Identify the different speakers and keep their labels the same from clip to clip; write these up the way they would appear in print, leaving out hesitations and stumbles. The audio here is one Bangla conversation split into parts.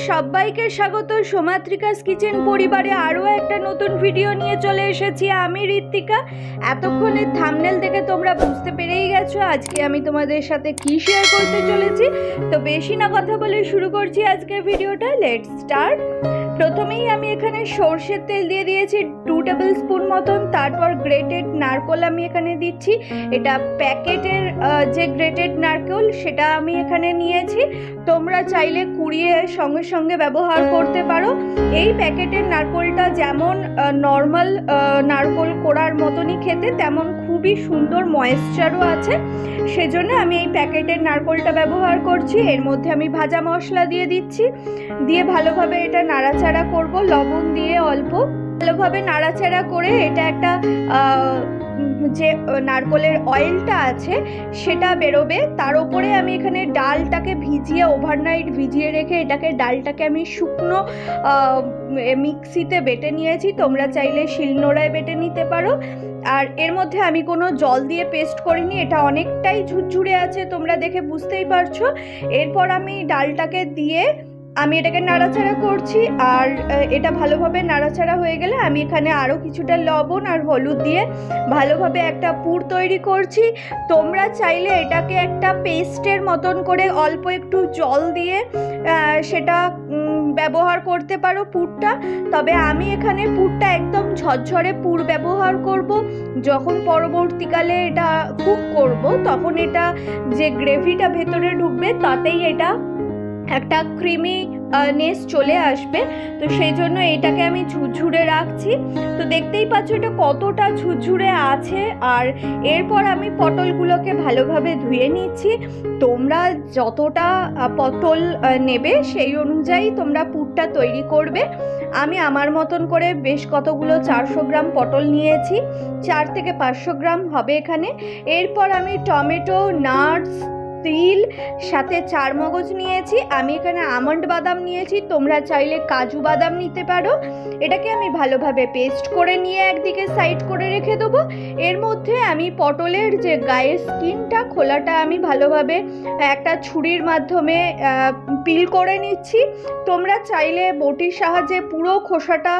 Speaker 1: সবাইকে স্বাগত সোমাত্রিকাস কিচেন পরিবারে আরও একটা নতুন ভিডিও নিয়ে চলে এসেছি। আমি ঋত্বিকা। এতক্ষণে থাম্বনেল থেকে তোমরা বুঝতে পেরেই গেছো আজকে আমি তোমাদের সাথে কি শেয়ার করতে চলেছি। তো বেশি না কথা বলে শুরু করছি আজকের ভিডিওটা। Let's start. প্রথমেই আমি এখানে সর্ষের তেল দিয়ে দিয়েছি 2 টেবিল স্পুন মতন। তারপর গ্রেটেড নারকেল আমি এখানে দিচ্ছি। এটা প্যাকেটের যে গ্রেটেড নারকেল সেটা আমি এখানে নিয়েছি। তোমরা চাইলে কুড়িয়ে সঙ্গে সঙ্গে ব্যবহার করতে পারো। এই প্যাকেটের নারকেলটা যেমন নর্মাল নারকেল কোড়ার মতনই খেতে, তেমন খুবই সুন্দর ময়েশ্চারও আছে, সেজন্য আমি এই প্যাকেটের নারকেলটা ব্যবহার করছি। এর মধ্যে আমি ভাজা মশলা দিয়ে দিচ্ছি, দিয়ে ভালোভাবে এটা নাড়াচাড়া করব লবণ দিয়ে অল্প। ভালোভাবে নাড়াচাড়া করে এটা একটা যে নারকেলের অয়েলটা আছে সেটা বেরোবে। তার উপরে আমি এখানে ডালটাকে ভিজিয়ে ওভারনাইট ভিজিয়ে রেখে ডালটাকে আমি শুকনো মিক্সিতে বেটে নিয়েছি। তোমরা চাইলে শিলনোড়ায় বেটে নিতে পারো। আর এর মধ্যে আমি কোনো জল দিয়ে পেস্ট করিনি, এটা অনেকটাই ঝুরঝুরে আছে, তোমরা দেখে বুঝতেই পারছো। এরপর আমি ডালটাকে দিয়ে আমি এটাকে নাড়াচাড়া করছি। আর এটা ভালোভাবে নাড়াচাড়া হয়ে গেলে আমি এখানে আরও কিছুটা লবণ আর হলুদ দিয়ে ভালোভাবে একটা পুর তৈরি করছি। তোমরা চাইলে এটাকে একটা পেস্টের মতন করে অল্প একটু জল দিয়ে সেটা ব্যবহার করতে পারো পুরটা। তবে আমি এখানে পুরটা একদম ঝরঝরে পুর ব্যবহার করব। যখন পরবর্তীকালে এটা কুক করব তখন এটা যে গ্রেভিটা ভেতরে ঢুকবে তাতেই এটা একটা ক্রিমি নেস চলে আসবে। তো সেই জন্য এটাকে আমি ঝুরঝুরে রাখছি। তো দেখতেই পাচ্ছ এটা কতটা ঝুরঝুরে আছে। আর এরপর আমি পটলগুলোকে ভালোভাবে ধুয়ে নিচ্ছি। তোমরা যতটা পটল নেবে সেই অনুযায়ী তোমরা পুরটা তৈরি করবে। আমি আমার মতন করে বেশ কতগুলো 400 গ্রাম পটল নিয়েছি, 4 থেকে 500 গ্রাম হবে এখানে। এরপর আমি টমেটো, নাটস, তিল, সাথে চারমগজ নিয়েছি। আমি এখানে আমন্ড বাদাম নিয়েছি, তোমরা চাইলে কাজু বাদাম নিতে পারো। এটাকে আমি ভালোভাবে পেস্ট করে নিয়ে একদিকে সাইড করে রেখে দেবো। এর মধ্যে আমি পটলের যে গায়ের স্কিনটা, খোলাটা আমি ভালোভাবে একটা ছুরির মাধ্যমে পিল করে নিচ্ছি। তোমরা চাইলে বটির সাহায্যে পুরো খোসাটা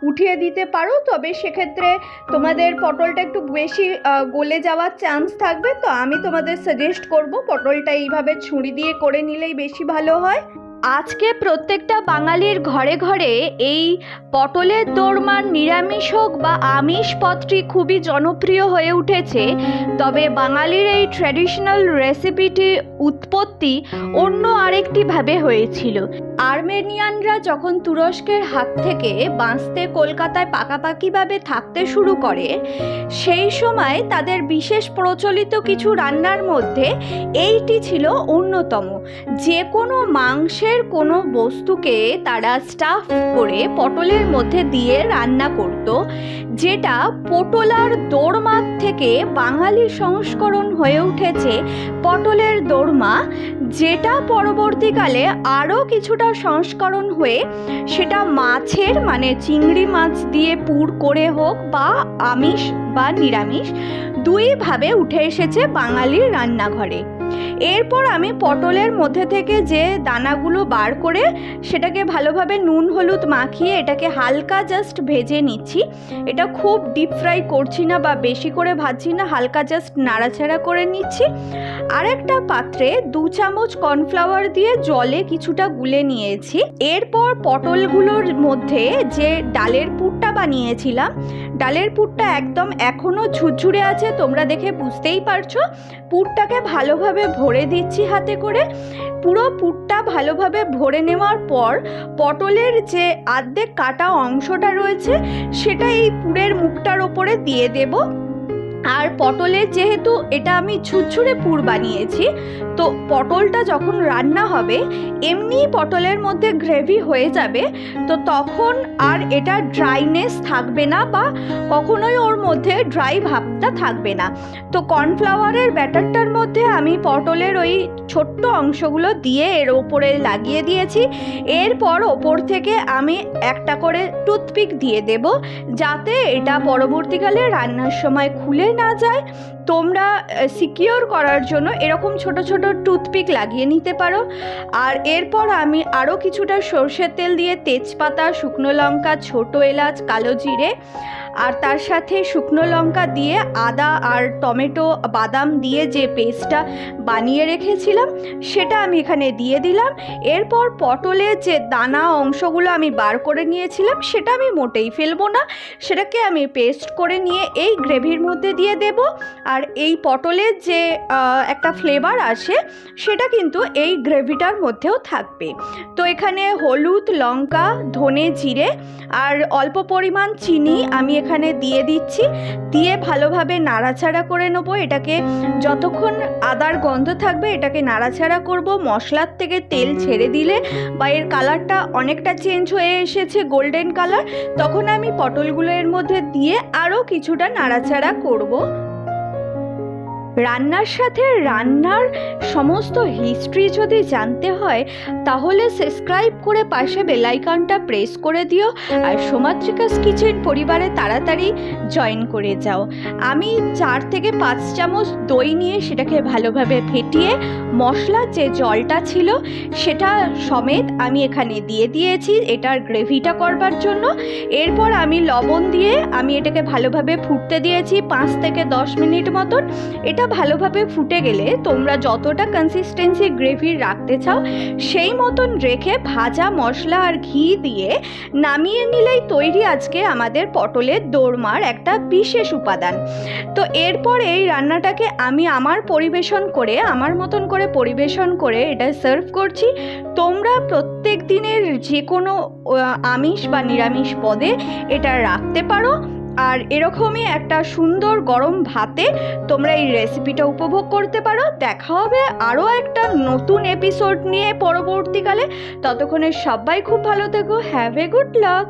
Speaker 1: উঠিয়ে দিতে পারো, তবে সেক্ষেত্রে তোমাদের পটলটা একটু বেশি গলে যাওয়ার চান্স থাকবে। তো আমি তোমাদের সাজেস্ট করব পটলটা এইভাবে ছুরি দিয়ে করে নিলেই বেশি ভালো হয়। আজকে প্রত্যেকটা বাঙালির ঘরে ঘরে এই পটলের দোরমা নিরামিষ হোক বা আমিষ পদটি খুবই জনপ্রিয় হয়ে উঠেছে। তবে বাঙালির এই ট্র্যাডিশনাল রেসিপিটি উৎপত্তি অন্য আরেকটি ভাবে হয়েছিল। আর্মেনিয়ানরা যখন তুরস্কের হাত থেকে বাঁচতে কলকাতায় পাকাপাকিভাবে থাকতে শুরু করে, সেই সময় তাদের বিশেষ প্রচলিত কিছু রান্নার মধ্যে এইটি ছিল অন্যতম। যে কোনো মাংসের কোনো বস্তুকে তারা স্টাফ করে পটলের মধ্যে দিয়ে রান্না করত, যেটা পটোলার দোরমা থেকে বাঙালি সংস্করণ হয়ে উঠেছে পটলের দোরমা, যেটা পরবর্তীকালে আরও কিছুটা সংস্করণ হয়ে সেটা মাছের মানে চিংড়ি মাছ দিয়ে পুর করে হোক বা আমিষ বা নিরামিষ দুইভাবে উঠে এসেছে বাঙালির রান্নাঘরে। এরপর আমি পটলের মধ্যে থেকে যে দানাগুলো বার করে সেটাকে ভালোভাবে নুন হলুদ মাখিয়ে এটাকে হালকা জাস্ট ভেজে নিচ্ছি। এটা খুব ডিপ ফ্রাই করছি না বা বেশি করে ভাজছি না, হালকা জাস্ট নাড়াচাড়া করে নিচ্ছি। আর একটা পাত্রে 2 চামচ কর্নফ্লাওয়ার দিয়ে জলে কিছুটা গুলে নিয়েছি। এরপর পটলগুলোর মধ্যে যে ডালের পুরটা বানিয়েছিলাম, ডালের পুরটা একদম এখনও ঝুরঝুরে আছে, তোমরা দেখে বুঝতেই পারছো। পুরটাকে ভালোভাবে ভরে দিচ্ছি হাতে করে। পুরো পুরটা ভালোভাবে ভরে নেওয়ার পর পটলের যে আর্ধেক কাটা অংশটা রয়েছে সেটা এই পুরের মুখটার ওপরে দিয়ে দেব। আর পটলের যেহেতু এটা আমি ঝুরঝুরে পুর বানিয়েছি, তো পটলটা যখন রান্না হবে এমনি পটলের মধ্যে গ্রেভি হয়ে যাবে। তো তখন আর এটা ড্রাইনেস থাকবে না বা কখনোই ওর মধ্যে ড্রাই ভাবটা থাকবে না। তো কর্নফ্লাওয়ারের ব্যাটারটার মধ্যে আমি পটলের ওই ছোট্ট অংশগুলো দিয়ে এর ওপরে লাগিয়ে দিয়েছি। এরপর ওপর থেকে আমি একটা করে টুথপিক দিয়ে দেব, যাতে এটা পরবর্তীকালে রান্নার সময় খুলে না যায়। তোমরা সিকিওর করার জন্য এরকম ছোট ছোট টুথপিক লাগিয়ে নিতে পারো। আর এরপর আমি আরও কিছুটা সর্ষের তেল দিয়ে তেজপাতা, শুকনো লঙ্কা, ছোটো এলাচ, কালো জিরে আর তার সাথে শুকনো লঙ্কা দিয়ে আদা আর টমেটো বাদাম দিয়ে যে পেস্টটা বানিয়ে রেখেছিলাম সেটা আমি এখানে দিয়ে দিলাম। এরপর পটলের যে দানা অংশগুলো আমি বার করে নিয়েছিলাম সেটা আমি মোটেই ফেলবো না, সেটাকে আমি পেস্ট করে নিয়ে এই গ্রেভির মধ্যে দিয়ে দেব। আর এই পটলের যে একটা ফ্লেভার আসে সেটা কিন্তু এই গ্রেভিটার মধ্যেও থাকবে। তো এখানে হলুদ, লঙ্কা, ধনে, জিরে আর অল্প পরিমাণ চিনি আমি এখানে দিয়ে দিচ্ছি। দিয়ে ভালোভাবে নাড়াচাড়া করে নেবো। এটাকে যতক্ষণ আদার গন্ধ থাকবে এটাকে নাড়াচাড়া করব। মশলার থেকে তেল ছেড়ে দিলে বা এর কালারটা অনেকটা চেঞ্জ হয়ে এসেছে গোল্ডেন কালার, তখন আমি পটলগুলো এর মধ্যে দিয়ে আরও কিছুটা নাড়াচাড়া করব। রান্নার সাথে রান্নার সমস্ত হিস্ট্রি যদি জানতে হয় তাহলে সাবস্ক্রাইব করে পাশে বেল আইকনটা প্রেস করে দিও আর সোমাত্রিকাস কিচেন পরিবারে তাড়াতাড়ি জয়েন করে যাও। আমি 4 থেকে 5 চামচ দই নিয়ে সেটাকে ভালোভাবে ফেটিয়ে মশলার যে জলটা ছিল সেটা সমেত আমি এখানে দিয়ে দিয়েছি এটার গ্রেভিটা করবার জন্য। এরপর আমি লবণ দিয়ে আমি এটাকে ভালোভাবে ফুটতে দিয়েছি 5 থেকে 10 মিনিট মতন। এটা ভালোভাবে ফুটে গেলে তোমরা যতটা কনসিস্টেন্সি গ্রেভির রাখতে চাও সেই মতন রেখে ভাজা মশলা আর ঘি দিয়ে নামিয়ে নিলেই তৈরি আজকে আমাদের পটলের দোরমার একটা বিশেষ উপাদান। তো এরপর এই রান্নাটাকে আমি আমার মতন করে পরিবেশন করে এটা সার্ভ করছি। তোমরা প্রত্যেক দিনের যে কোনো আমিষ বা নিরামিষ পদে এটা রাখতে পারো। আর এরকমই একটা সুন্দর গরম ভাতে তোমরা এই রেসিপিটা উপভোগ করতে পারো। দেখা হবে আরও একটা নতুন এপিসোড নিয়ে পরবর্তীকালে। ততক্ষণে সবাই খুব ভালো থেকো। Have a good luck.